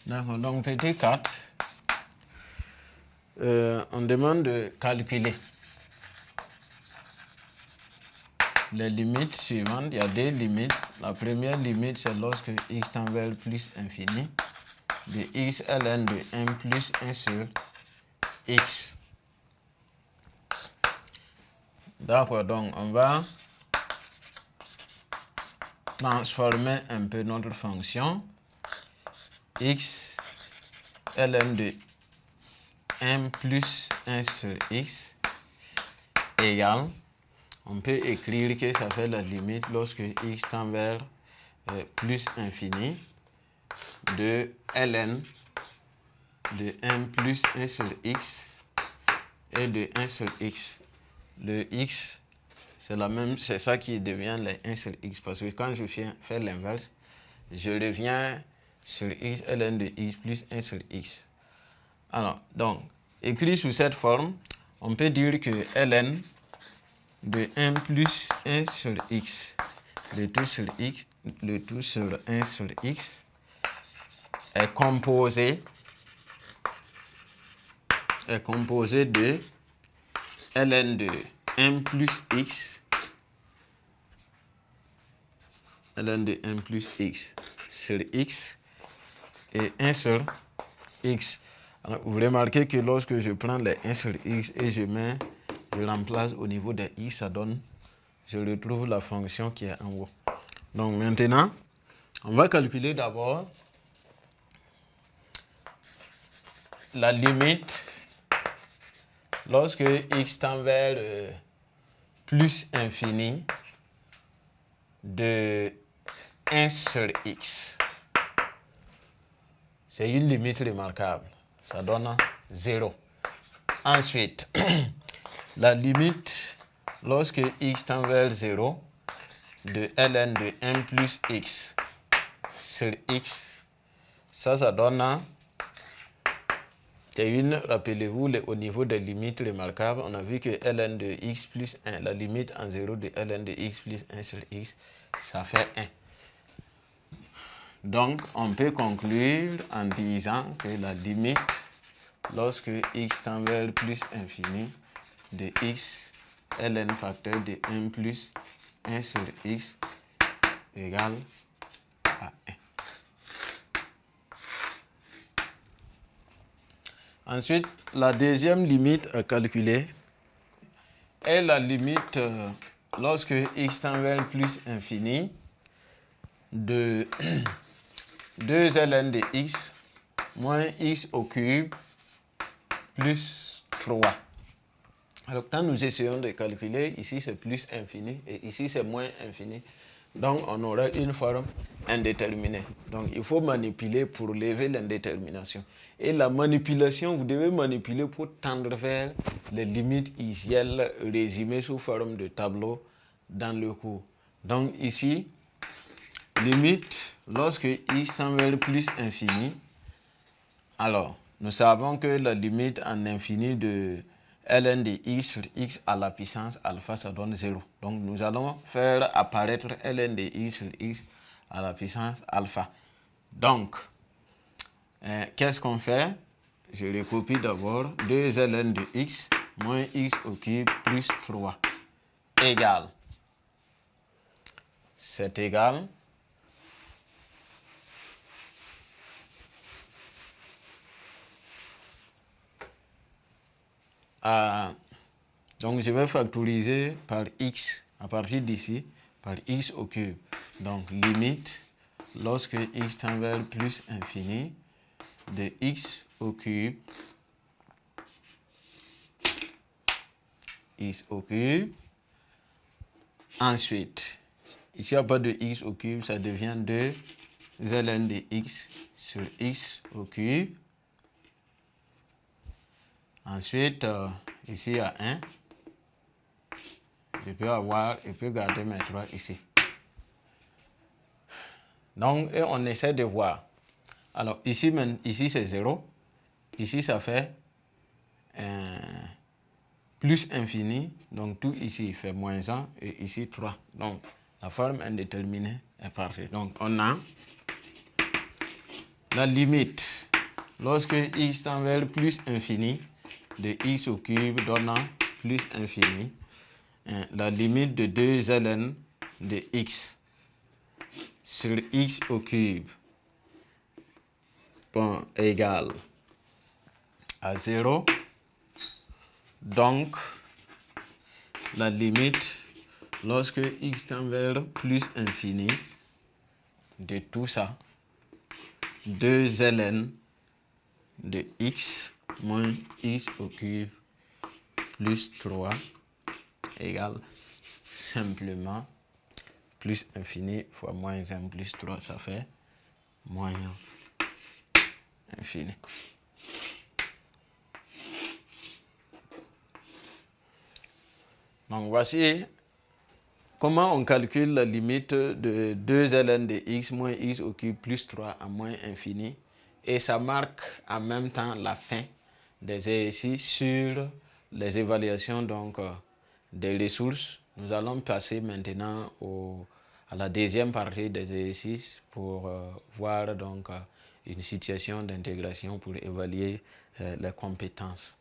D'accord, donc petit 4, on demande de calculer les limites suivantes. Il y a deux limites. La première limite, c'est lorsque x tend vers plus infini, de x ln de 1 plus 1 sur x. D'accord, donc on va transformer un peu notre fonction. X ln de 1 plus 1 sur x égale, on peut écrire que ça fait la limite lorsque x tend vers plus infini de ln de 1 plus 1 sur x et de 1 sur x. Le x, c'est la même, c'est ça qui devient le 1 sur x, parce que quand je fais l'inverse, je reviens sur x ln de x plus 1 sur x. Alors, donc, écrit sous cette forme, on peut dire que ln de 1 plus 1 sur x, le tout sur x, le tout sur 1 sur x, est composé de ln de 1 plus x, ln de 1 plus x sur x et 1 sur x. Alors, vous remarquez que lorsque je prends les 1 sur x et je remplace au niveau de x, ça donne, je retrouve la fonction qui est en haut. Donc maintenant, on va calculer d'abord la limite lorsque x tend vers plus infini de 1 sur x. C'est une limite remarquable. Ça donne 0. Ensuite, la limite lorsque x tend vers 0 de ln de 1 plus x sur x, ça donne rappelez-vous, au niveau des limites remarquables, on a vu que ln de x plus 1, la limite en 0 de ln de x plus 1 sur x, ça fait 1. Donc, on peut conclure en disant que la limite, lorsque x tend vers plus infini, de x ln facteur de 1 plus 1 sur x égale à 1. Ensuite, la deuxième limite à calculer est la limite lorsque x tend vers plus infini de 2 ln de x moins x au cube plus 3. Alors, quand nous essayons de calculer, ici c'est plus infini et ici c'est moins infini. Donc, on aura une forme indéterminée. Donc, il faut manipuler pour lever l'indétermination. Et la manipulation, vous devez manipuler pour tendre vers les limites initiales résumées sous forme de tableau dans le cours. Donc, ici, limite lorsque x tend vers plus infini. Alors, nous savons que la limite en infini de ln de x sur x à la puissance alpha, ça donne 0. Donc, nous allons faire apparaître ln de x sur x à la puissance alpha. Donc, qu'est-ce qu'on fait? Je recopie d'abord 2 ln de x moins x au cube plus 3 égale. C'est égal à... Donc, je vais factoriser par x, à partir d'ici, par x au cube. Donc, limite, lorsque x tend vers plus infini, de x au cube, x au cube. Ensuite, ici, il n'y a pas de x au cube, ça devient 2 ln de x sur x au cube. Ensuite, ici, il y a 1. Je peux garder mes 3 ici. Donc, et on essaie de voir. Alors, ici c'est 0. Ici, ça fait plus infini. Donc, tout ici fait moins 1 et ici 3. Donc, la forme indéterminée est parfaite. Donc, on a la limite lorsque x tend vers plus infini de x au cube donnant plus infini. La limite de 2 ln de x sur x au cube égale à 0. Donc, la limite lorsque x tend vers plus infini de tout ça, 2 ln de x moins x au cube plus 3 égale simplement plus infini fois moins 1 plus 3, ça fait moins infini. Donc voici comment on calcule la limite de 2 ln de x moins x au cube plus 3 à moins infini. Et ça marque en même temps la fin des exercices sur les évaluations des ressources. Nous allons passer maintenant à la deuxième partie des exercices pour voir une situation d'intégration pour évaluer les compétences.